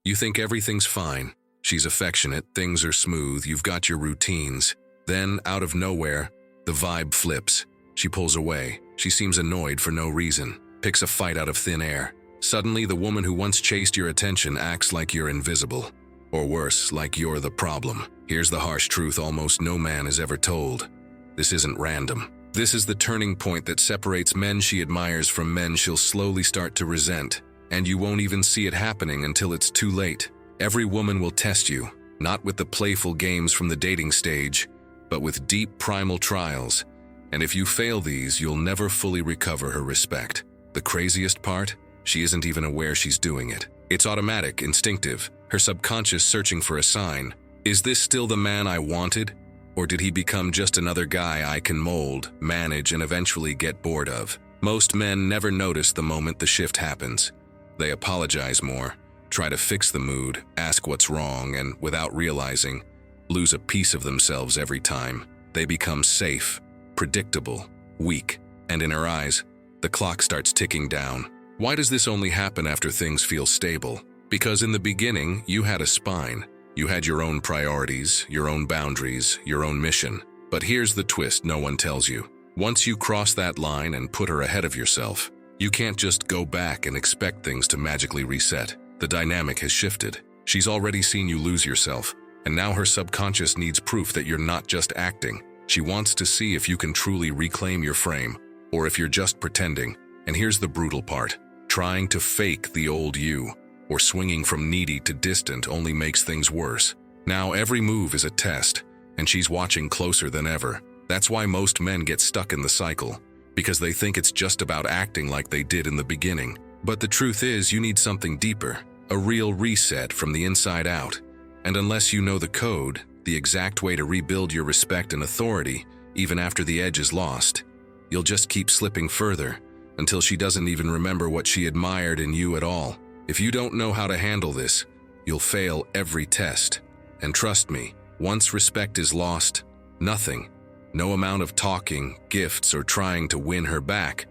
You think everything's fine. She's affectionate, things are smooth, you've got your routines. Then, out of nowhere, the vibe flips. She pulls away. She seems annoyed for no reason. Picks a fight out of thin air. Suddenly, the woman who once chased your attention acts like you're invisible. Or worse, like you're the problem. Here's the harsh truth almost no man is ever told. This isn't random. This is the turning point that separates men she admires from men she'll slowly start to resent. And you won't even see it happening until it's too late. Every woman will test you, not with the playful games from the dating stage, but with deep primal trials. And if you fail these, you'll never fully recover her respect. The craziest part? She isn't even aware she's doing it. It's automatic, instinctive, her subconscious searching for a sign. Is this still the man I wanted? Or did he become just another guy I can mold, manage, and eventually get bored of? Most men never notice the moment the shift happens. They apologize more, try to fix the mood, ask what's wrong, and without realizing, lose a piece of themselves every time. They become safe, predictable, weak, and in her eyes, the clock starts ticking down. Why does this only happen after things feel stable? Because in the beginning, you had a spine. You had your own priorities, your own boundaries, your own mission. But here's the twist no one tells you. Once you cross that line and put her ahead of yourself, you can't just go back and expect things to magically reset. The dynamic has shifted. She's already seen you lose yourself, and now her subconscious needs proof that you're not just acting. She wants to see if you can truly reclaim your frame, or if you're just pretending. And here's the brutal part. Trying to fake the old you, or swinging from needy to distant only makes things worse. Now every move is a test, and she's watching closer than ever. That's why most men get stuck in the cycle, because they think it's just about acting like they did in the beginning. But the truth is, you need something deeper, a real reset from the inside out. And unless you know the code, the exact way to rebuild your respect and authority, even after the edge is lost, you'll just keep slipping further, until she doesn't even remember what she admired in you at all. If you don't know how to handle this, you'll fail every test. And trust me, once respect is lost, nothing, no amount of talking, gifts, or trying to win her back,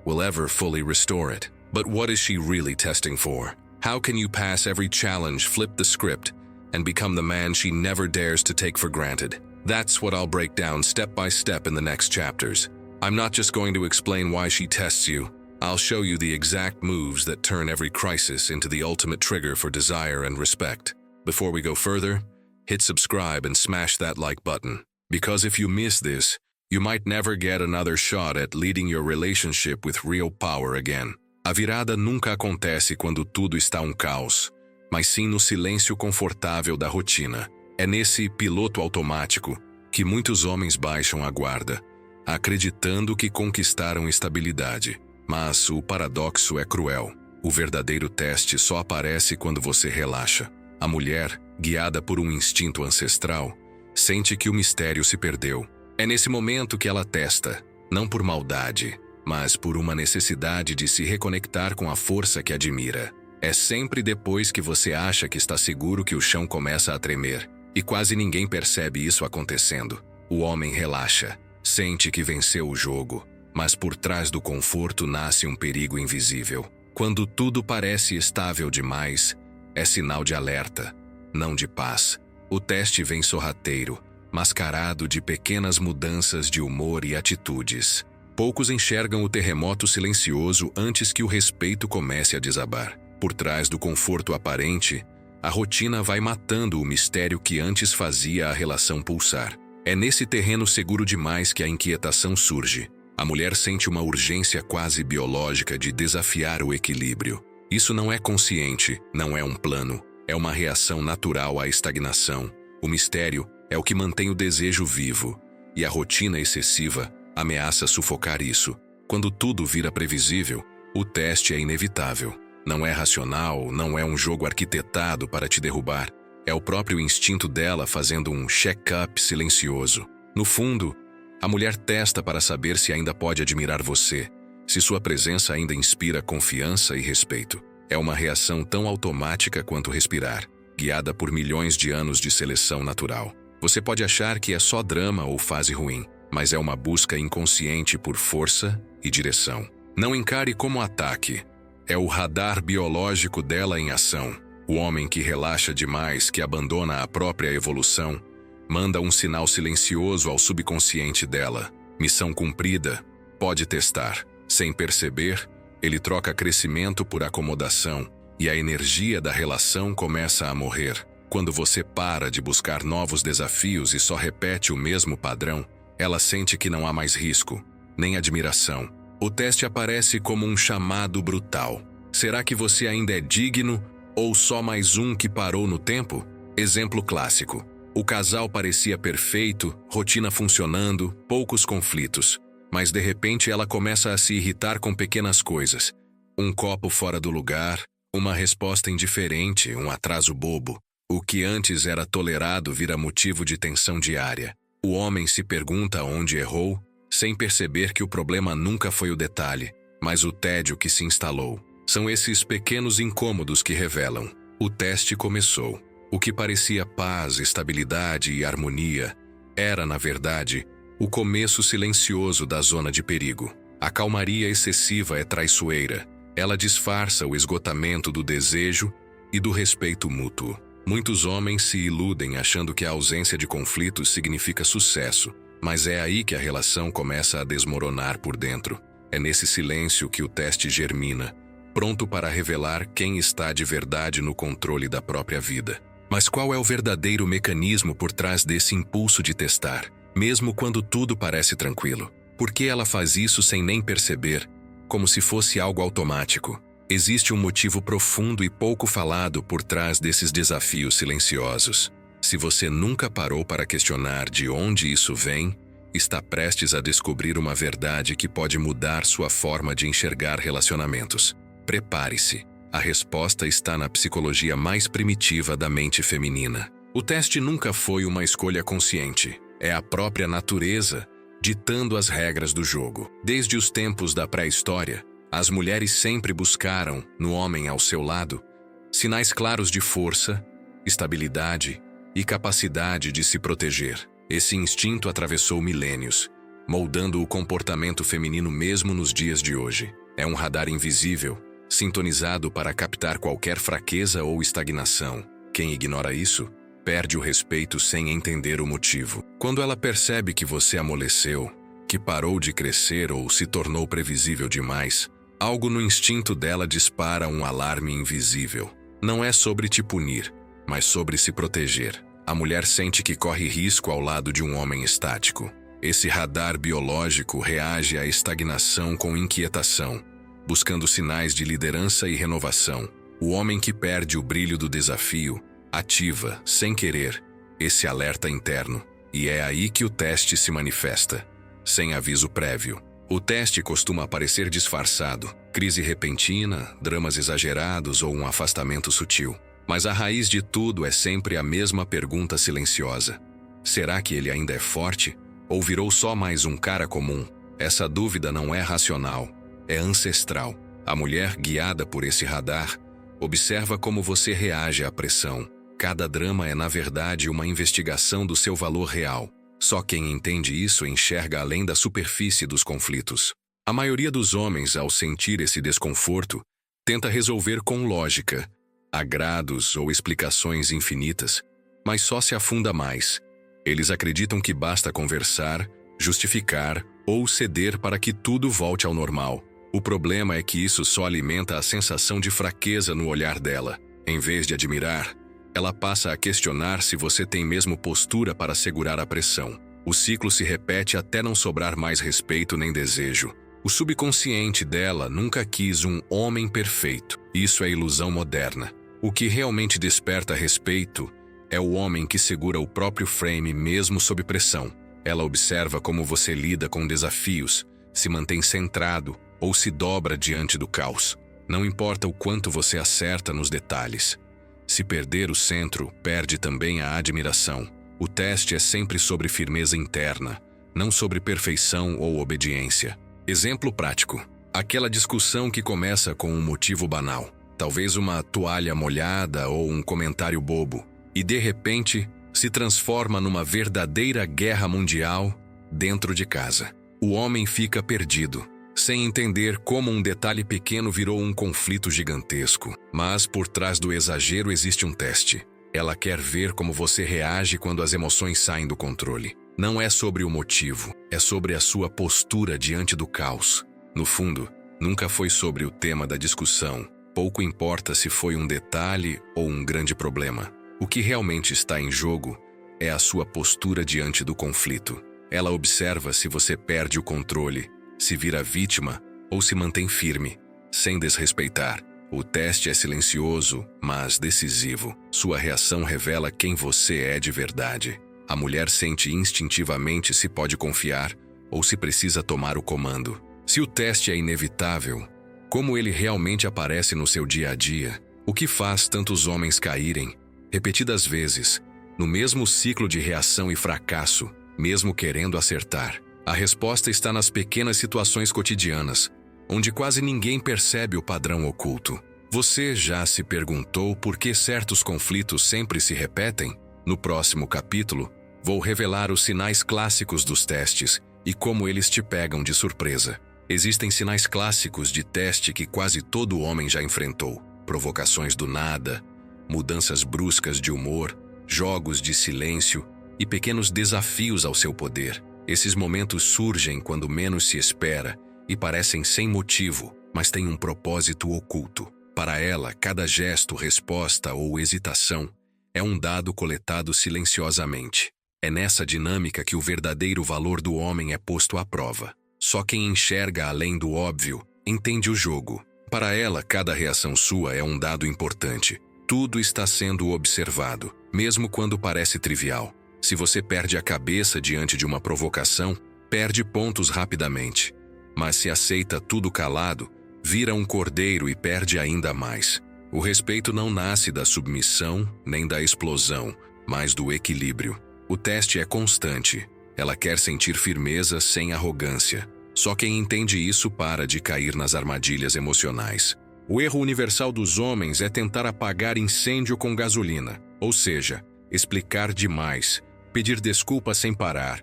will ever fully restore it. But what is she really testing for? How can you pass every challenge, flip the script, and become the man she never dares to take for granted? That's what I'll break down step by step in the next chapters. I'm not just going to explain why she tests you. I'll show you the exact moves that turn every crisis into the ultimate trigger for desire and respect. Before we go further, hit subscribe and smash that like button. Because if you miss this, you might never get another shot at leading your relationship with real power again. A virada nunca acontece quando tudo está caos, mas sim no silêncio confortável da rotina. É nesse piloto automático que muitos homens baixam a guarda, acreditando que conquistaram estabilidade. Mas o paradoxo é cruel. O verdadeiro teste só aparece quando você relaxa. A mulher, guiada por um instinto ancestral, sente que o mistério se perdeu. É nesse momento que ela testa, não por maldade, mas por uma necessidade de se reconectar com a força que admira. É sempre depois que você acha que está seguro que o chão começa a tremer, e quase ninguém percebe isso acontecendo. O homem relaxa, sente que venceu o jogo, mas por trás do conforto nasce um perigo invisível. Quando tudo parece estável demais, é sinal de alerta, não de paz. O teste vem sorrateiro, mascarado de pequenas mudanças de humor e atitudes. Poucos enxergam o terremoto silencioso antes que o respeito comece a desabar. Por trás do conforto aparente, a rotina vai matando o mistério que antes fazia a relação pulsar. É nesse terreno seguro demais que a inquietação surge. A mulher sente uma urgência quase biológica de desafiar o equilíbrio. Isso não é consciente, não é um plano. É uma reação natural à estagnação. O mistério é o que mantém o desejo vivo, e a rotina excessiva ameaça sufocar isso. Quando tudo vira previsível, o teste é inevitável. Não é racional, não é um jogo arquitetado para te derrubar. É o próprio instinto dela fazendo um check-up silencioso. No fundo, a mulher testa para saber se ainda pode admirar você, se sua presença ainda inspira confiança e respeito. É uma reação tão automática quanto respirar, guiada por milhões de anos de seleção natural. Você pode achar que é só drama ou fase ruim, mas é uma busca inconsciente por força e direção. Não encare como ataque. É o radar biológico dela em ação. O homem que relaxa demais, que abandona a própria evolução, manda um sinal silencioso ao subconsciente dela. Missão cumprida, pode testar. Sem perceber, ele troca crescimento por acomodação e a energia da relação começa a morrer. Quando você para de buscar novos desafios e só repete o mesmo padrão, ela sente que não há mais risco, nem admiração. O teste aparece como um chamado brutal. Será que você ainda é digno ou só mais um que parou no tempo? Exemplo clássico. O casal parecia perfeito, rotina funcionando, poucos conflitos. Mas de repente ela começa a se irritar com pequenas coisas. Um copo fora do lugar, uma resposta indiferente, um atraso bobo. O que antes era tolerado vira motivo de tensão diária. O homem se pergunta onde errou, sem perceber que o problema nunca foi o detalhe, mas o tédio que se instalou. São esses pequenos incômodos que revelam. O teste começou. O que parecia paz, estabilidade e harmonia era, na verdade, o começo silencioso da zona de perigo. A calmaria excessiva é traiçoeira. Ela disfarça o esgotamento do desejo e do respeito mútuo. Muitos homens se iludem achando que a ausência de conflitos significa sucesso, mas é aí que a relação começa a desmoronar por dentro. É nesse silêncio que o teste germina, pronto para revelar quem está de verdade no controle da própria vida. Mas qual é o verdadeiro mecanismo por trás desse impulso de testar, mesmo quando tudo parece tranquilo? Por que ela faz isso sem nem perceber, como se fosse algo automático? Existe um motivo profundo e pouco falado por trás desses desafios silenciosos. Se você nunca parou para questionar de onde isso vem, está prestes a descobrir uma verdade que pode mudar sua forma de enxergar relacionamentos. Prepare-se. A resposta está na psicologia mais primitiva da mente feminina. O teste nunca foi uma escolha consciente. É a própria natureza ditando as regras do jogo. Desde os tempos da pré-história, as mulheres sempre buscaram, no homem ao seu lado, sinais claros de força, estabilidade e capacidade de se proteger. Esse instinto atravessou milênios, moldando o comportamento feminino mesmo nos dias de hoje. É um radar invisível, sintonizado para captar qualquer fraqueza ou estagnação. Quem ignora isso, perde o respeito sem entender o motivo. Quando ela percebe que você amoleceu, que parou de crescer ou se tornou previsível demais, algo no instinto dela dispara um alarme invisível. Não é sobre te punir, mas sobre se proteger. A mulher sente que corre risco ao lado de um homem estático. Esse radar biológico reage à estagnação com inquietação, buscando sinais de liderança e renovação. O homem que perde o brilho do desafio ativa, sem querer, esse alerta interno. E é aí que o teste se manifesta, sem aviso prévio. O teste costuma aparecer disfarçado, crise repentina, dramas exagerados ou um afastamento sutil. Mas a raiz de tudo é sempre a mesma pergunta silenciosa. Será que ele ainda é forte? Ou virou só mais um cara comum? Essa dúvida não é racional, é ancestral. A mulher, guiada por esse radar, observa como você reage à pressão. Cada drama é, na verdade, uma investigação do seu valor real. Só quem entende isso enxerga além da superfície dos conflitos. A maioria dos homens, ao sentir esse desconforto, tenta resolver com lógica, agrados ou explicações infinitas, mas só se afunda mais. Eles acreditam que basta conversar, justificar ou ceder para que tudo volte ao normal. O problema é que isso só alimenta a sensação de fraqueza no olhar dela. Em vez de admirar, ela passa a questionar se você tem mesmo postura para segurar a pressão. O ciclo se repete até não sobrar mais respeito nem desejo. O subconsciente dela nunca quis um homem perfeito. Isso é ilusão moderna. O que realmente desperta respeito é o homem que segura o próprio frame mesmo sob pressão. Ela observa como você lida com desafios, se mantém centrado ou se dobra diante do caos. Não importa o quanto você acerta nos detalhes. Se perder o centro, perde também a admiração. O teste é sempre sobre firmeza interna, não sobre perfeição ou obediência. Exemplo prático. Aquela discussão que começa com um motivo banal, talvez uma toalha molhada ou um comentário bobo, e de repente se transforma numa verdadeira guerra mundial dentro de casa. O homem fica perdido. sem entender como um detalhe pequeno virou um conflito gigantesco. Mas por trás do exagero existe um teste. Ela quer ver como você reage quando as emoções saem do controle. Não é sobre o motivo, é sobre a sua postura diante do caos. No fundo, nunca foi sobre o tema da discussão. Pouco importa se foi um detalhe ou um grande problema. O que realmente está em jogo é a sua postura diante do conflito. Ela observa se você perde o controle, se vira vítima ou se mantém firme, sem desrespeitar. O teste é silencioso, mas decisivo. Sua reação revela quem você é de verdade. A mulher sente instintivamente se pode confiar ou se precisa tomar o comando. Se o teste é inevitável, como ele realmente aparece no seu dia a dia? O que faz tantos homens caírem, repetidas vezes, no mesmo ciclo de reação e fracasso, mesmo querendo acertar? A resposta está nas pequenas situações cotidianas, onde quase ninguém percebe o padrão oculto. Você já se perguntou por que certos conflitos sempre se repetem? No próximo capítulo, vou revelar os sinais clássicos dos testes e como eles te pegam de surpresa. Existem sinais clássicos de teste que quase todo homem já enfrentou: provocações do nada, mudanças bruscas de humor, jogos de silêncio e pequenos desafios ao seu poder. Esses momentos surgem quando menos se espera e parecem sem motivo, mas têm um propósito oculto. Para ela, cada gesto, resposta ou hesitação é um dado coletado silenciosamente. É nessa dinâmica que o verdadeiro valor do homem é posto à prova. Só quem enxerga além do óbvio entende o jogo. Para ela, cada reação sua é um dado importante. Tudo está sendo observado, mesmo quando parece trivial. Se você perde a cabeça diante de uma provocação, perde pontos rapidamente. Mas se aceita tudo calado, vira um cordeiro e perde ainda mais. O respeito não nasce da submissão nem da explosão, mas do equilíbrio. O teste é constante. Ela quer sentir firmeza sem arrogância. Só quem entende isso para de cair nas armadilhas emocionais. O erro universal dos homens é tentar apagar incêndio com gasolina, ou seja, explicar demais, pedir desculpas sem parar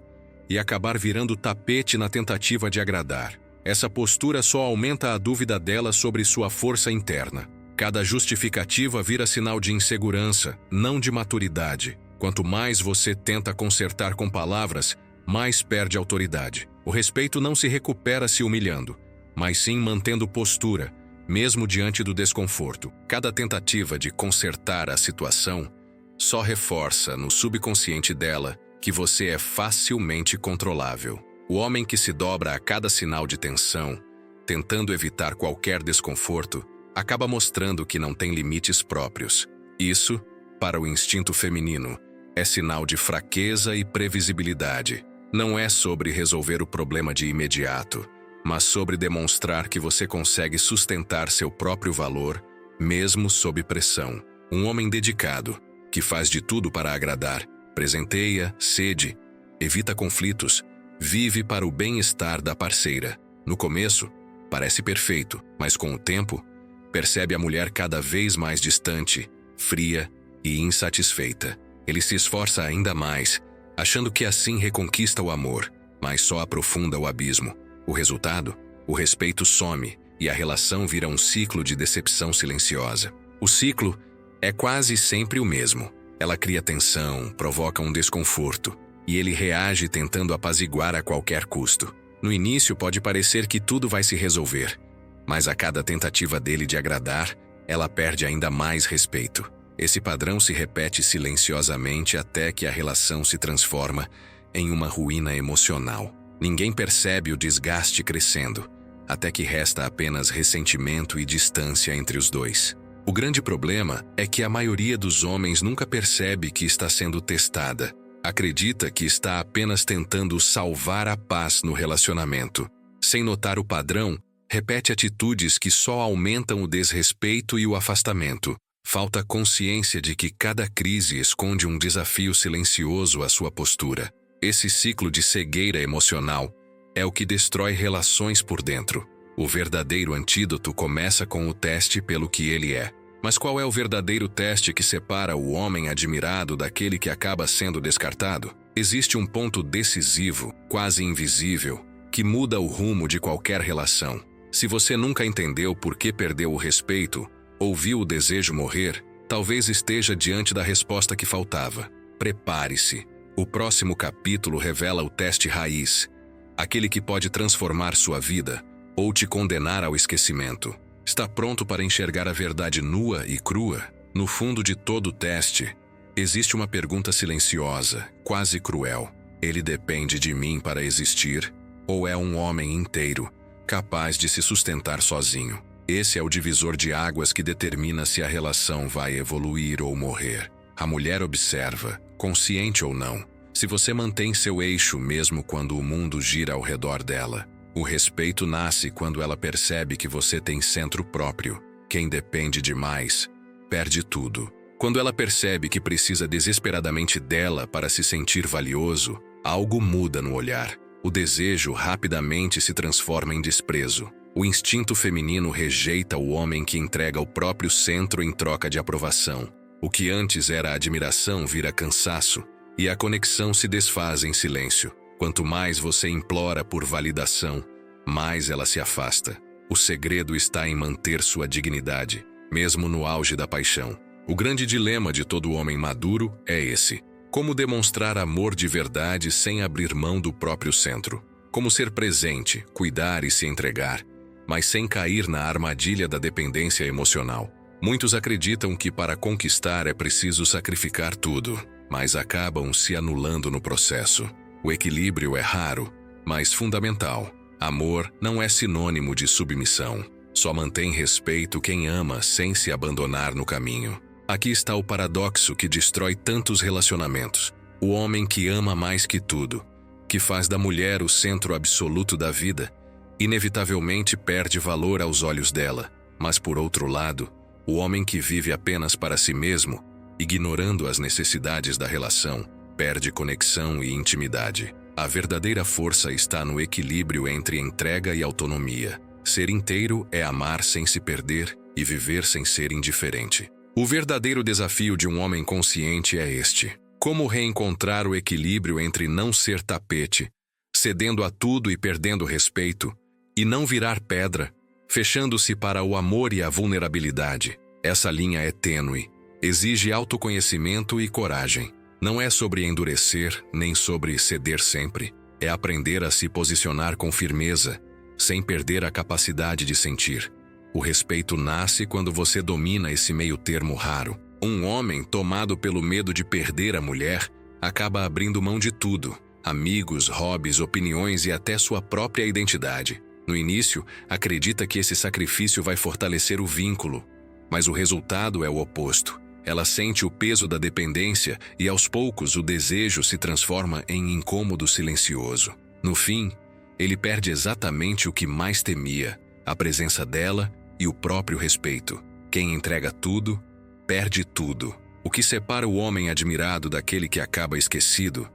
e acabar virando tapete na tentativa de agradar. Essa postura só aumenta a dúvida dela sobre sua força interna. Cada justificativa vira sinal de insegurança, não de maturidade. Quanto mais você tenta consertar com palavras, mais perde autoridade. O respeito não se recupera se humilhando, mas sim mantendo postura, mesmo diante do desconforto. Cada tentativa de consertar a situação só reforça no subconsciente dela que você é facilmente controlável. O homem que se dobra a cada sinal de tensão, tentando evitar qualquer desconforto, acaba mostrando que não tem limites próprios. Isso, para o instinto feminino, é sinal de fraqueza e previsibilidade. Não é sobre resolver o problema de imediato, mas sobre demonstrar que você consegue sustentar seu próprio valor, mesmo sob pressão. Um homem dedicado, que faz de tudo para agradar, presenteia, cede, evita conflitos, vive para o bem-estar da parceira. No começo, parece perfeito, mas com o tempo, percebe a mulher cada vez mais distante, fria e insatisfeita. Ele se esforça ainda mais, achando que assim reconquista o amor, mas só aprofunda o abismo. O resultado? O respeito some e a relação vira um ciclo de decepção silenciosa. O ciclo é quase sempre o mesmo. Ela cria tensão, provoca um desconforto, e ele reage tentando apaziguar a qualquer custo. No início pode parecer que tudo vai se resolver, mas a cada tentativa dele de agradar, ela perde ainda mais respeito. Esse padrão se repete silenciosamente até que a relação se transforma em uma ruína emocional. Ninguém percebe o desgaste crescendo, até que resta apenas ressentimento e distância entre os dois. O grande problema é que a maioria dos homens nunca percebe que está sendo testada. Acredita que está apenas tentando salvar a paz no relacionamento. Sem notar o padrão, repete atitudes que só aumentam o desrespeito e o afastamento. Falta consciência de que cada crise esconde um desafio silencioso à sua postura. Esse ciclo de cegueira emocional é o que destrói relações por dentro. O verdadeiro antídoto começa com o teste pelo que ele é. Mas qual é o verdadeiro teste que separa o homem admirado daquele que acaba sendo descartado? Existe um ponto decisivo, quase invisível, que muda o rumo de qualquer relação. Se você nunca entendeu por que perdeu o respeito ou viu o desejo morrer, talvez esteja diante da resposta que faltava. Prepare-se. O próximo capítulo revela o teste raiz, aquele que pode transformar sua vida ou te condenar ao esquecimento. Está pronto para enxergar a verdade nua e crua? No fundo de todo o teste, existe uma pergunta silenciosa, quase cruel. Ele depende de mim para existir? Ou é um homem inteiro, capaz de se sustentar sozinho? Esse é o divisor de águas que determina se a relação vai evoluir ou morrer. A mulher observa, consciente ou não, se você mantém seu eixo mesmo quando o mundo gira ao redor dela. O respeito nasce quando ela percebe que você tem centro próprio. Quem depende demais, perde tudo. Quando ela percebe que precisa desesperadamente dela para se sentir valioso, algo muda no olhar. O desejo rapidamente se transforma em desprezo. O instinto feminino rejeita o homem que entrega o próprio centro em troca de aprovação. O que antes era admiração vira cansaço, e a conexão se desfaz em silêncio. Quanto mais você implora por validação, mais ela se afasta. O segredo está em manter sua dignidade, mesmo no auge da paixão. O grande dilema de todo homem maduro é esse: como demonstrar amor de verdade sem abrir mão do próprio centro? Como ser presente, cuidar e se entregar, mas sem cair na armadilha da dependência emocional? Muitos acreditam que para conquistar é preciso sacrificar tudo, mas acabam se anulando no processo. O equilíbrio é raro, mas fundamental. Amor não é sinônimo de submissão. Só mantém respeito quem ama sem se abandonar no caminho. Aqui está o paradoxo que destrói tantos relacionamentos. O homem que ama mais que tudo, que faz da mulher o centro absoluto da vida, inevitavelmente perde valor aos olhos dela. Mas por outro lado, o homem que vive apenas para si mesmo, ignorando as necessidades da relação, perde conexão e intimidade. A verdadeira força está no equilíbrio entre entrega e autonomia. Ser inteiro é amar sem se perder e viver sem ser indiferente. O verdadeiro desafio de um homem consciente é este: como reencontrar o equilíbrio entre não ser tapete, cedendo a tudo e perdendo respeito, e não virar pedra, fechando-se para o amor e a vulnerabilidade. Essa linha é tênue, exige autoconhecimento e coragem. Não é sobre endurecer, nem sobre ceder sempre. É aprender a se posicionar com firmeza, sem perder a capacidade de sentir. O respeito nasce quando você domina esse meio termo raro. Um homem tomado pelo medo de perder a mulher acaba abrindo mão de tudo: amigos, hobbies, opiniões e até sua própria identidade. No início, acredita que esse sacrifício vai fortalecer o vínculo, mas o resultado é o oposto. Ela sente o peso da dependência e, aos poucos, o desejo se transforma em incômodo silencioso. No fim, ele perde exatamente o que mais temia: a presença dela e o próprio respeito. Quem entrega tudo, perde tudo. O que separa o homem admirado daquele que acaba esquecido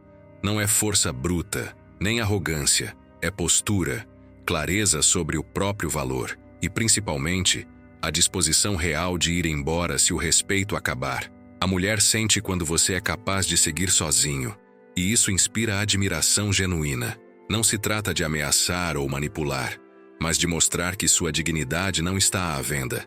não é força bruta, nem arrogância, é postura, clareza sobre o próprio valor e, principalmente, a disposição real de ir embora se o respeito acabar. A mulher sente quando você é capaz de seguir sozinho, e isso inspira admiração genuína. Não se trata de ameaçar ou manipular, mas de mostrar que sua dignidade não está à venda.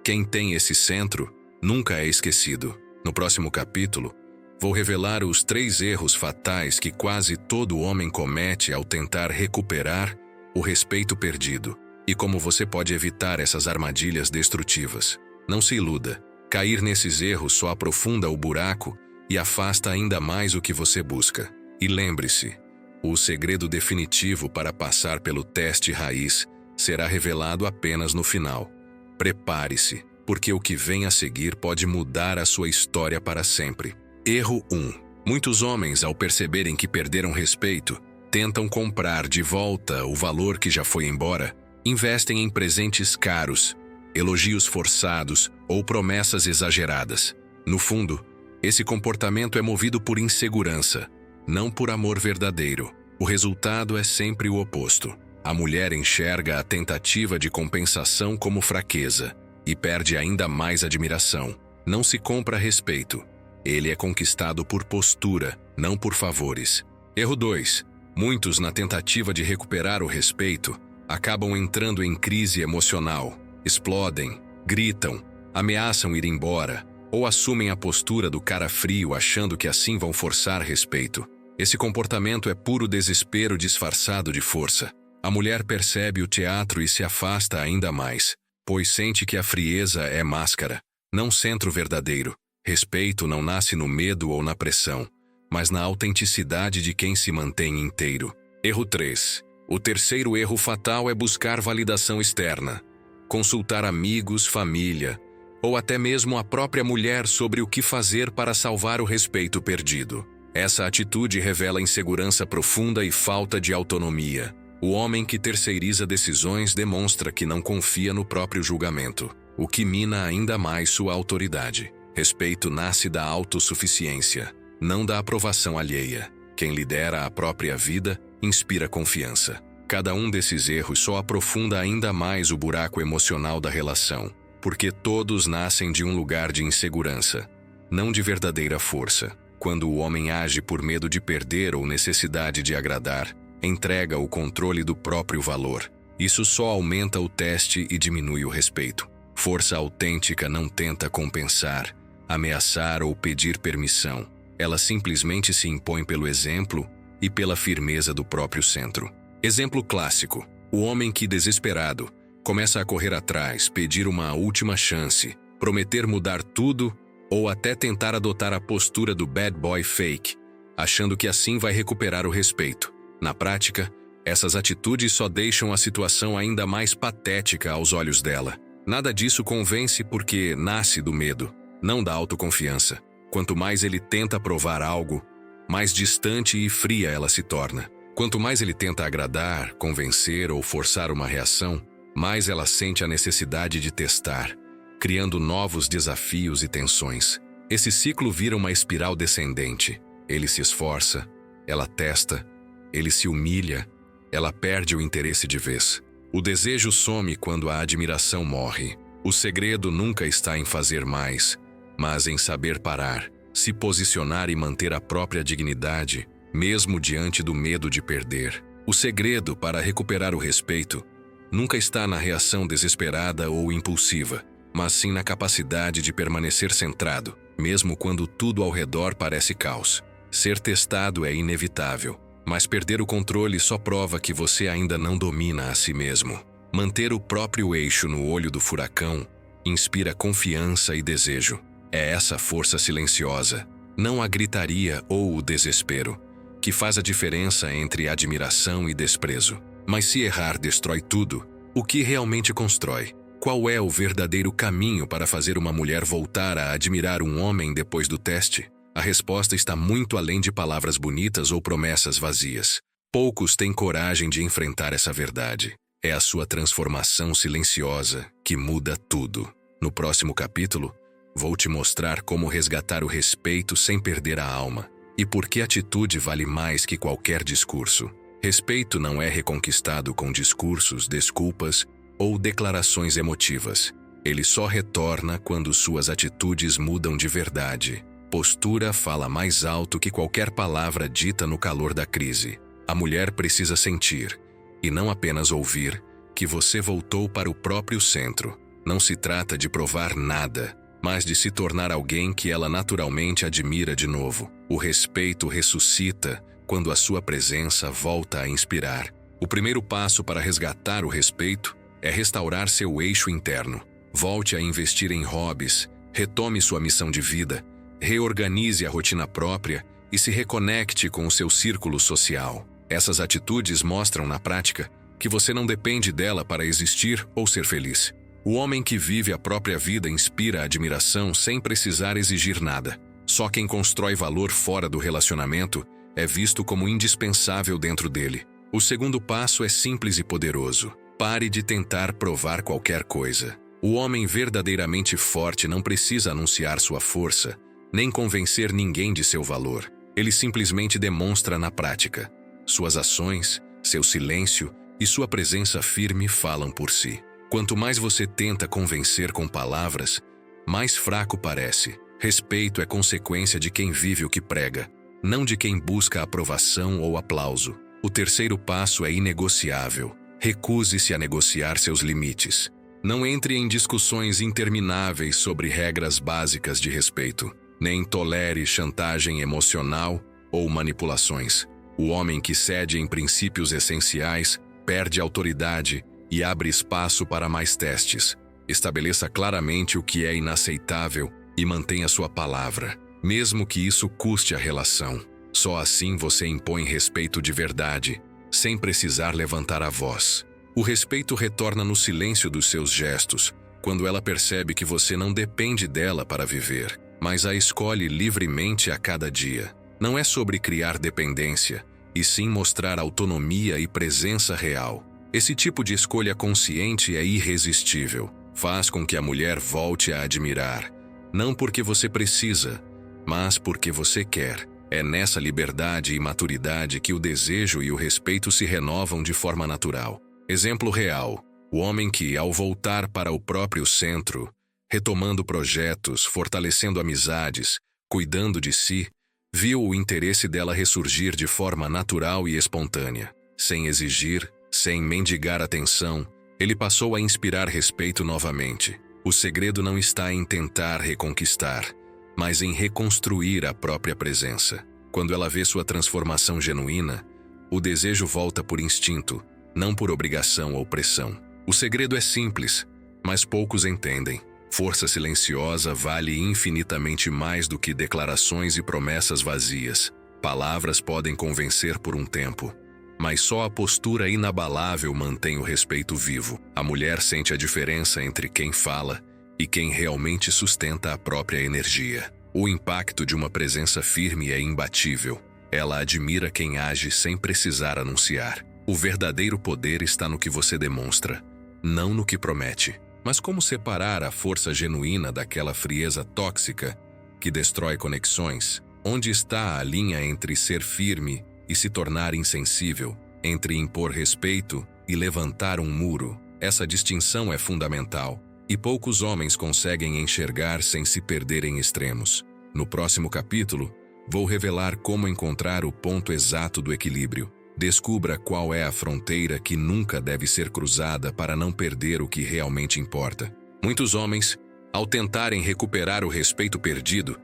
Quem tem esse centro nunca é esquecido. No próximo capítulo, vou revelar os 3 erros fatais que quase todo homem comete ao tentar recuperar o respeito perdido, e como você pode evitar essas armadilhas destrutivas. Não se iluda. Cair nesses erros só aprofunda o buraco e afasta ainda mais o que você busca. E lembre-se, o segredo definitivo para passar pelo teste raiz será revelado apenas no final. Prepare-se, porque o que vem a seguir pode mudar a sua história para sempre. Erro 1. Muitos homens, ao perceberem que perderam respeito, tentam comprar de volta o valor que já foi embora. Investem em presentes caros, elogios forçados ou promessas exageradas. No fundo, esse comportamento é movido por insegurança, não por amor verdadeiro. O resultado é sempre o oposto. A mulher enxerga a tentativa de compensação como fraqueza e perde ainda mais admiração. Não se compra respeito. Ele é conquistado por postura, não por favores. Erro 2. Muitos, na tentativa de recuperar o respeito, acabam entrando em crise emocional, explodem, gritam, ameaçam ir embora ou assumem a postura do cara frio achando que assim vão forçar respeito. Esse comportamento é puro desespero disfarçado de força. A mulher percebe o teatro e se afasta ainda mais, pois sente que a frieza é máscara, não centro verdadeiro. Respeito não nasce no medo ou na pressão, mas na autenticidade de quem se mantém inteiro. Erro 3. O terceiro erro fatal é buscar validação externa. Consultar amigos, família, ou até mesmo a própria mulher sobre o que fazer para salvar o respeito perdido. Essa atitude revela insegurança profunda e falta de autonomia. O homem que terceiriza decisões demonstra que não confia no próprio julgamento, o que mina ainda mais sua autoridade. Respeito nasce da autossuficiência, não da aprovação alheia. Quem lidera a própria vida inspira confiança. Cada um desses erros só aprofunda ainda mais o buraco emocional da relação, porque todos nascem de um lugar de insegurança, não de verdadeira força. Quando o homem age por medo de perder ou necessidade de agradar, entrega o controle do próprio valor. Isso só aumenta o teste e diminui o respeito. Força autêntica não tenta compensar, ameaçar ou pedir permissão. Ela simplesmente se impõe pelo exemplo e pela firmeza do próprio centro. Exemplo clássico: o homem que, desesperado, começa a correr atrás, pedir uma última chance, prometer mudar tudo ou até tentar adotar a postura do bad boy fake, achando que assim vai recuperar o respeito. Na prática, essas atitudes só deixam a situação ainda mais patética aos olhos dela. Nada disso convence porque nasce do medo, não da autoconfiança. Quanto mais ele tenta provar algo, mais distante e fria ela se torna. Quanto mais ele tenta agradar, convencer ou forçar uma reação, mais ela sente a necessidade de testar, criando novos desafios e tensões. Esse ciclo vira uma espiral descendente. Ele se esforça, ela testa, ele se humilha, ela perde o interesse de vez. O desejo some quando a admiração morre. O segredo nunca está em fazer mais, mas em saber parar, se posicionar e manter a própria dignidade, mesmo diante do medo de perder. O segredo para recuperar o respeito nunca está na reação desesperada ou impulsiva, mas sim na capacidade de permanecer centrado, mesmo quando tudo ao redor parece caos. Ser testado é inevitável, mas perder o controle só prova que você ainda não domina a si mesmo. Manter o próprio eixo no olho do furacão inspira confiança e desejo. É essa força silenciosa, não a gritaria ou o desespero, que faz a diferença entre admiração e desprezo. Mas se errar destrói tudo, o que realmente constrói? Qual é o verdadeiro caminho para fazer uma mulher voltar a admirar um homem depois do teste? A resposta está muito além de palavras bonitas ou promessas vazias. Poucos têm coragem de enfrentar essa verdade. É a sua transformação silenciosa que muda tudo. No próximo capítulo, vou te mostrar como resgatar o respeito sem perder a alma e por que a atitude vale mais que qualquer discurso. Respeito não é reconquistado com discursos, desculpas ou declarações emotivas. Ele só retorna quando suas atitudes mudam de verdade. Postura fala mais alto que qualquer palavra dita no calor da crise. A mulher precisa sentir, e não apenas ouvir, que você voltou para o próprio centro. Não se trata de provar nada, mas de se tornar alguém que ela naturalmente admira de novo. O respeito ressuscita quando a sua presença volta a inspirar. O primeiro passo para resgatar o respeito é restaurar seu eixo interno. Volte a investir em hobbies, retome sua missão de vida, reorganize a rotina própria e se reconecte com o seu círculo social. Essas atitudes mostram na prática que você não depende dela para existir ou ser feliz. O homem que vive a própria vida inspira admiração sem precisar exigir nada. Só quem constrói valor fora do relacionamento é visto como indispensável dentro dele. O segundo passo é simples e poderoso. Pare de tentar provar qualquer coisa. O homem verdadeiramente forte não precisa anunciar sua força, nem convencer ninguém de seu valor. Ele simplesmente demonstra na prática. Suas ações, seu silêncio e sua presença firme falam por si. Quanto mais você tenta convencer com palavras, mais fraco parece. Respeito é consequência de quem vive o que prega, não de quem busca aprovação ou aplauso. O terceiro passo é inegociável. Recuse-se a negociar seus limites. Não entre em discussões intermináveis sobre regras básicas de respeito. Nem tolere chantagem emocional ou manipulações. O homem que cede em princípios essenciais perde autoridade e abre espaço para mais testes. Estabeleça claramente o que é inaceitável e mantenha sua palavra, mesmo que isso custe a relação. Só assim você impõe respeito de verdade, sem precisar levantar a voz. O respeito retorna no silêncio dos seus gestos, quando ela percebe que você não depende dela para viver, mas a escolhe livremente a cada dia. Não é sobre criar dependência, e sim mostrar autonomia e presença real. Esse tipo de escolha consciente é irresistível. Faz com que a mulher volte a admirar, não porque você precisa, mas porque você quer. É nessa liberdade e maturidade que o desejo e o respeito se renovam de forma natural. Exemplo real: o homem que, ao voltar para o próprio centro, retomando projetos, fortalecendo amizades, cuidando de si, viu o interesse dela ressurgir de forma natural e espontânea. Sem exigir, sem mendigar atenção, ele passou a inspirar respeito novamente. O segredo não está em tentar reconquistar, mas em reconstruir a própria presença. Quando ela vê sua transformação genuína, o desejo volta por instinto, não por obrigação ou pressão. O segredo é simples, mas poucos entendem. Força silenciosa vale infinitamente mais do que declarações e promessas vazias. Palavras podem convencer por um tempo, mas só a postura inabalável mantém o respeito vivo. A mulher sente a diferença entre quem fala e quem realmente sustenta a própria energia. O impacto de uma presença firme é imbatível. Ela admira quem age sem precisar anunciar. O verdadeiro poder está no que você demonstra, não no que promete. Mas como separar a força genuína daquela frieza tóxica que destrói conexões? Onde está a linha entre ser firme e se tornar insensível? Entre impor respeito e levantar um muro? Essa distinção é fundamental, e poucos homens conseguem enxergar sem se perder em extremos. No próximo capítulo, vou revelar como encontrar o ponto exato do equilíbrio. Descubra qual é a fronteira que nunca deve ser cruzada para não perder o que realmente importa. Muitos homens, ao tentarem recuperar o respeito perdido,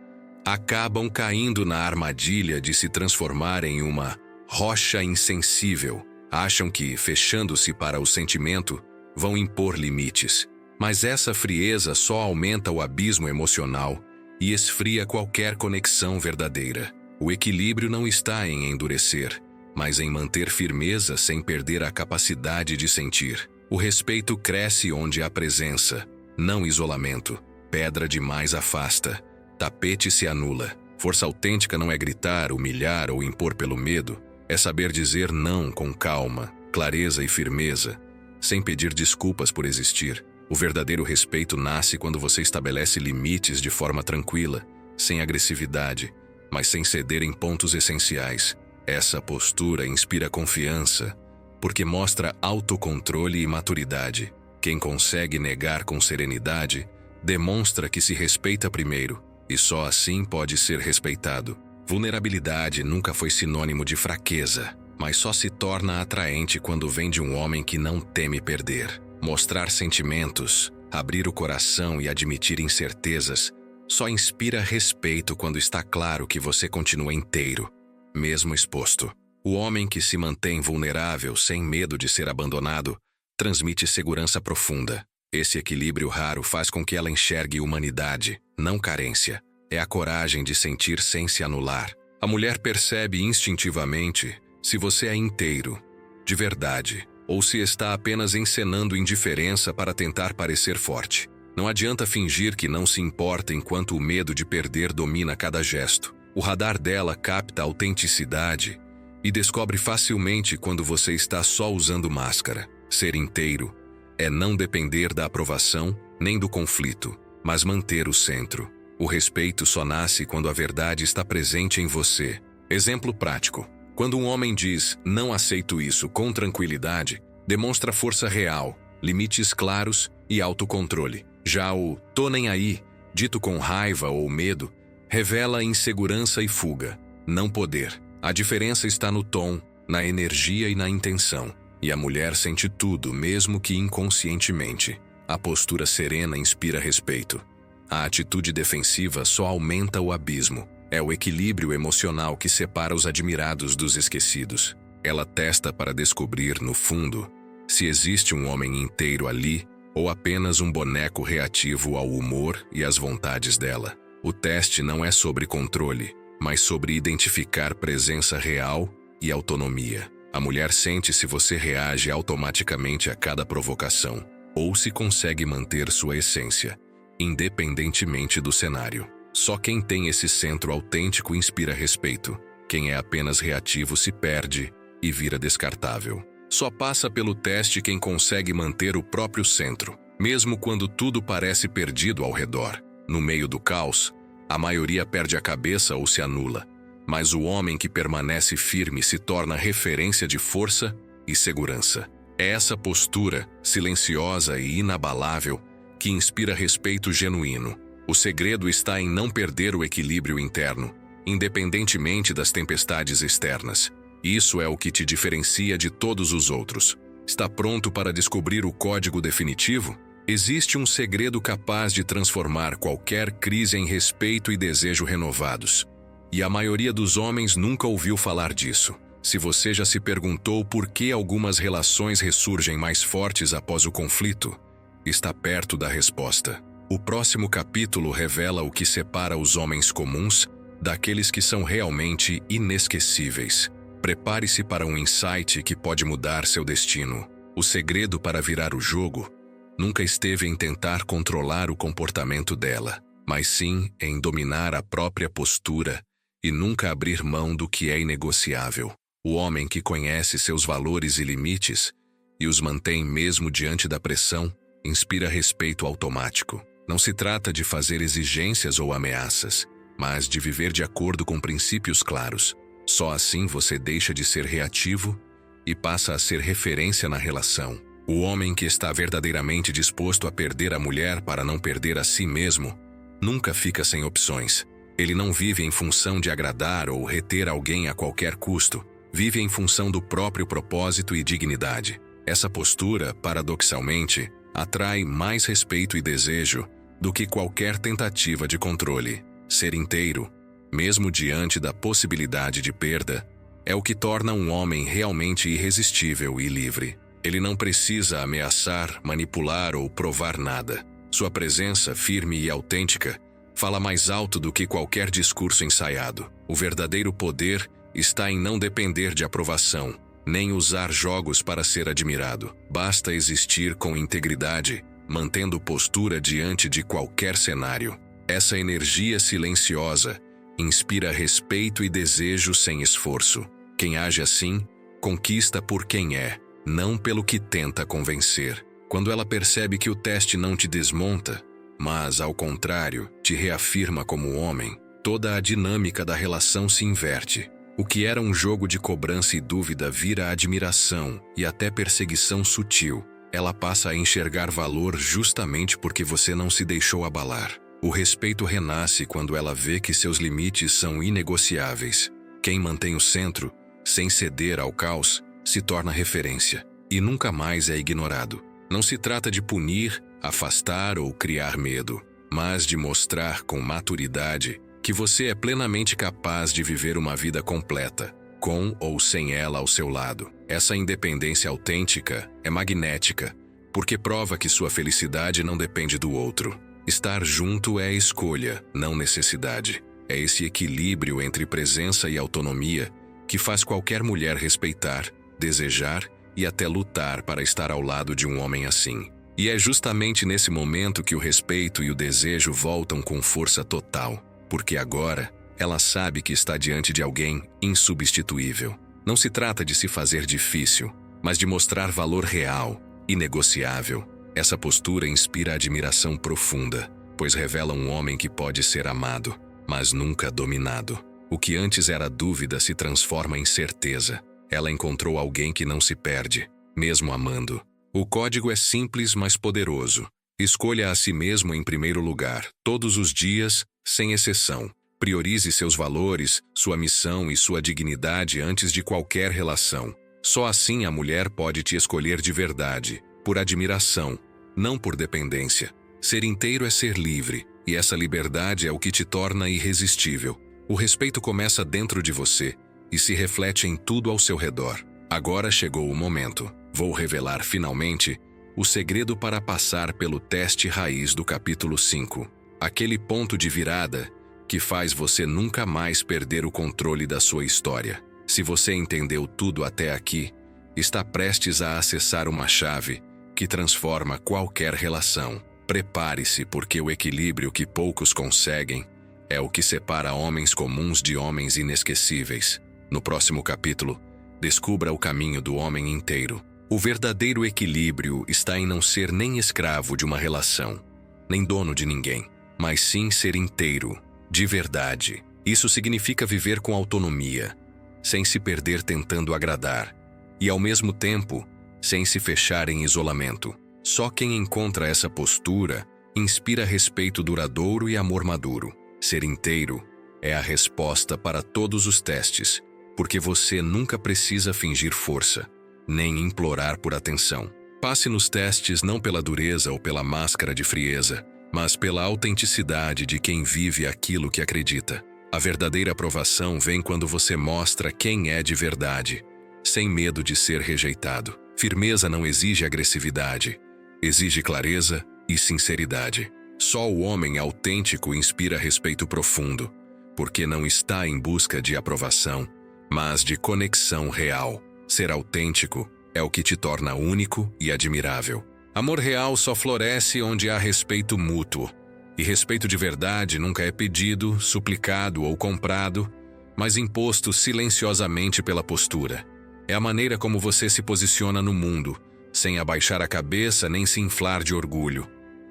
acabam caindo na armadilha de se transformar em uma rocha insensível. Acham que, fechando-se para o sentimento, vão impor limites. Mas essa frieza só aumenta o abismo emocional e esfria qualquer conexão verdadeira. O equilíbrio não está em endurecer, mas em manter firmeza sem perder a capacidade de sentir. O respeito cresce onde há presença, não isolamento. Pedra demais afasta, tapete se anula. Força autêntica não é gritar, humilhar ou impor pelo medo, é saber dizer não com calma, clareza e firmeza, sem pedir desculpas por existir. O verdadeiro respeito nasce quando você estabelece limites de forma tranquila, sem agressividade, mas sem ceder em pontos essenciais. Essa postura inspira confiança, porque mostra autocontrole e maturidade. Quem consegue negar com serenidade, demonstra que se respeita primeiro, e só assim pode ser respeitado. Vulnerabilidade nunca foi sinônimo de fraqueza, mas só se torna atraente quando vem de um homem que não teme perder. Mostrar sentimentos, abrir o coração e admitir incertezas só inspira respeito quando está claro que você continua inteiro, mesmo exposto. O homem que se mantém vulnerável sem medo de ser abandonado transmite segurança profunda. Esse equilíbrio raro faz com que ela enxergue humanidade, não carência. É a coragem de sentir sem se anular. A mulher percebe instintivamente se você é inteiro, de verdade, ou se está apenas encenando indiferença para tentar parecer forte. Não adianta fingir que não se importa enquanto o medo de perder domina cada gesto. O radar dela capta a autenticidade e descobre facilmente quando você está só usando máscara. Ser inteiro é não depender da aprovação nem do conflito, mas manter o centro. O respeito só nasce quando a verdade está presente em você. Exemplo prático. Quando um homem diz, não aceito isso com tranquilidade, demonstra força real, limites claros e autocontrole. Já o tô nem aí, dito com raiva ou medo, revela insegurança e fuga, não poder. A diferença está no tom, na energia e na intenção. E a mulher sente tudo, mesmo que inconscientemente. A postura serena inspira respeito. A atitude defensiva só aumenta o abismo. É o equilíbrio emocional que separa os admirados dos esquecidos. Ela testa para descobrir, no fundo, se existe um homem inteiro ali ou apenas um boneco reativo ao humor e às vontades dela. O teste não é sobre controle, mas sobre identificar presença real e autonomia. A mulher sente se você reage automaticamente a cada provocação, ou se consegue manter sua essência, independentemente do cenário. Só quem tem esse centro autêntico inspira respeito. Quem é apenas reativo se perde e vira descartável. Só passa pelo teste quem consegue manter o próprio centro, mesmo quando tudo parece perdido ao redor. No meio do caos, a maioria perde a cabeça ou se anula, mas o homem que permanece firme se torna referência de força e segurança. É essa postura, silenciosa e inabalável, que inspira respeito genuíno. O segredo está em não perder o equilíbrio interno, independentemente das tempestades externas. Isso é o que te diferencia de todos os outros. Está pronto para descobrir o código definitivo? Existe um segredo capaz de transformar qualquer crise em respeito e desejo renovados. E a maioria dos homens nunca ouviu falar disso. Se você já se perguntou por que algumas relações ressurgem mais fortes após o conflito, está perto da resposta. O próximo capítulo revela o que separa os homens comuns daqueles que são realmente inesquecíveis. Prepare-se para um insight que pode mudar seu destino. O segredo para virar o jogo nunca esteve em tentar controlar o comportamento dela, mas sim em dominar a própria postura e nunca abrir mão do que é inegociável. O homem que conhece seus valores e limites e os mantém mesmo diante da pressão inspira respeito automático. Não se trata de fazer exigências ou ameaças, mas de viver de acordo com princípios claros. Só assim você deixa de ser reativo e passa a ser referência na relação. O homem que está verdadeiramente disposto a perder a mulher para não perder a si mesmo nunca fica sem opções. Ele não vive em função de agradar ou reter alguém a qualquer custo. Vive em função do próprio propósito e dignidade. Essa postura, paradoxalmente, atrai mais respeito e desejo do que qualquer tentativa de controle. Ser inteiro, mesmo diante da possibilidade de perda, é o que torna um homem realmente irresistível e livre. Ele não precisa ameaçar, manipular ou provar nada. Sua presença, firme e autêntica, fala mais alto do que qualquer discurso ensaiado. O verdadeiro poder está em não depender de aprovação, nem usar jogos para ser admirado. Basta existir com integridade, mantendo postura diante de qualquer cenário. Essa energia silenciosa inspira respeito e desejo sem esforço. Quem age assim, conquista por quem é, não pelo que tenta convencer. Quando ela percebe que o teste não te desmonta, mas, ao contrário, te reafirma como homem, toda a dinâmica da relação se inverte. O que era um jogo de cobrança e dúvida vira admiração e até perseguição sutil. Ela passa a enxergar valor justamente porque você não se deixou abalar. O respeito renasce quando ela vê que seus limites são inegociáveis. Quem mantém o centro, sem ceder ao caos, se torna referência e nunca mais é ignorado. Não se trata de punir, afastar ou criar medo, mas de mostrar com maturidade que você é plenamente capaz de viver uma vida completa, com ou sem ela ao seu lado. Essa independência autêntica é magnética, porque prova que sua felicidade não depende do outro. Estar junto é escolha, não necessidade. É esse equilíbrio entre presença e autonomia que faz qualquer mulher respeitar, desejar e até lutar para estar ao lado de um homem assim. E é justamente nesse momento que o respeito e o desejo voltam com força total, porque agora ela sabe que está diante de alguém insubstituível. Não se trata de se fazer difícil, mas de mostrar valor real, inegociável. Essa postura inspira admiração profunda, pois revela um homem que pode ser amado, mas nunca dominado. O que antes era dúvida se transforma em certeza. Ela encontrou alguém que não se perde, mesmo amando. O código é simples, mas poderoso. Escolha a si mesmo em primeiro lugar, todos os dias, sem exceção. Priorize seus valores, sua missão e sua dignidade antes de qualquer relação. Só assim a mulher pode te escolher de verdade, por admiração, não por dependência. Ser inteiro é ser livre, e essa liberdade é o que te torna irresistível. O respeito começa dentro de você e se reflete em tudo ao seu redor. Agora chegou o momento. Vou revelar finalmente o segredo para passar pelo teste raiz do capítulo 5. Aquele ponto de virada que faz você nunca mais perder o controle da sua história. Se você entendeu tudo até aqui, está prestes a acessar uma chave que transforma qualquer relação. Prepare-se, porque o equilíbrio que poucos conseguem é o que separa homens comuns de homens inesquecíveis. No próximo capítulo, descubra o caminho do homem inteiro. O verdadeiro equilíbrio está em não ser nem escravo de uma relação, nem dono de ninguém, mas sim ser inteiro, de verdade. Isso significa viver com autonomia, sem se perder tentando agradar, e ao mesmo tempo, sem se fechar em isolamento. Só quem encontra essa postura inspira respeito duradouro e amor maduro. Ser inteiro é a resposta para todos os testes, porque você nunca precisa fingir força, nem implorar por atenção. Passe nos testes não pela dureza ou pela máscara de frieza, mas pela autenticidade de quem vive aquilo que acredita. A verdadeira aprovação vem quando você mostra quem é de verdade, sem medo de ser rejeitado. Firmeza não exige agressividade, exige clareza e sinceridade. Só o homem autêntico inspira respeito profundo, porque não está em busca de aprovação, mas de conexão real. Ser autêntico é o que te torna único e admirável. Amor real só floresce onde há respeito mútuo. E respeito de verdade nunca é pedido, suplicado ou comprado, mas imposto silenciosamente pela postura. É a maneira como você se posiciona no mundo, sem abaixar a cabeça nem se inflar de orgulho.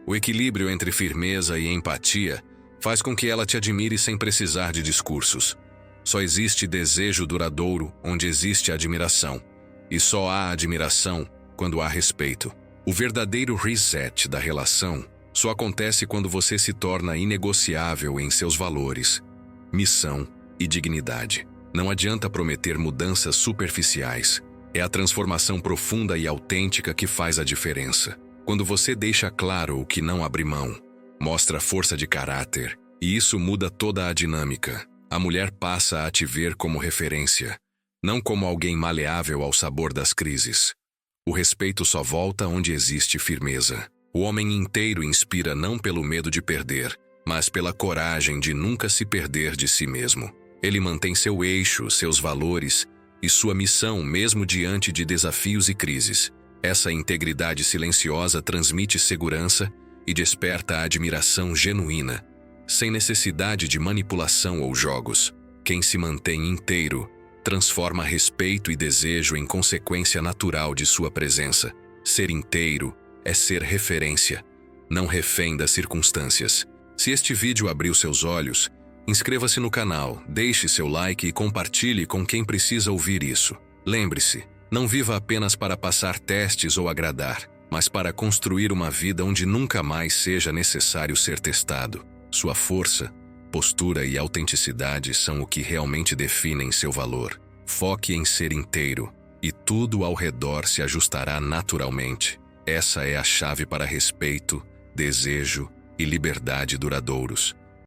O equilíbrio entre firmeza e empatia faz com que ela te admire sem precisar de discursos. Só existe desejo duradouro onde existe admiração. E só há admiração quando há respeito. O verdadeiro reset da relação só acontece quando você se torna inegociável em seus valores, missão e dignidade. Não adianta prometer mudanças superficiais. É a transformação profunda e autêntica que faz a diferença. Quando você deixa claro o que não abre mão, mostra força de caráter, e isso muda toda a dinâmica. A mulher passa a te ver como referência, não como alguém maleável ao sabor das crises. O respeito só volta onde existe firmeza. O homem inteiro inspira não pelo medo de perder, mas pela coragem de nunca se perder de si mesmo. Ele mantém seu eixo, seus valores e sua missão mesmo diante de desafios e crises. Essa integridade silenciosa transmite segurança e desperta a admiração genuína, sem necessidade de manipulação ou jogos. Quem se mantém inteiro transforma respeito e desejo em consequência natural de sua presença. Ser inteiro é ser referência, não refém das circunstâncias. Se este vídeo abriu seus olhos, inscreva-se no canal, deixe seu like e compartilhe com quem precisa ouvir isso. Lembre-se, não viva apenas para passar testes ou agradar, mas para construir uma vida onde nunca mais seja necessário ser testado. Sua força, postura e autenticidade são o que realmente definem seu valor. Foque em ser inteiro, e tudo ao redor se ajustará naturalmente. Essa é a chave para respeito, desejo e liberdade duradouros.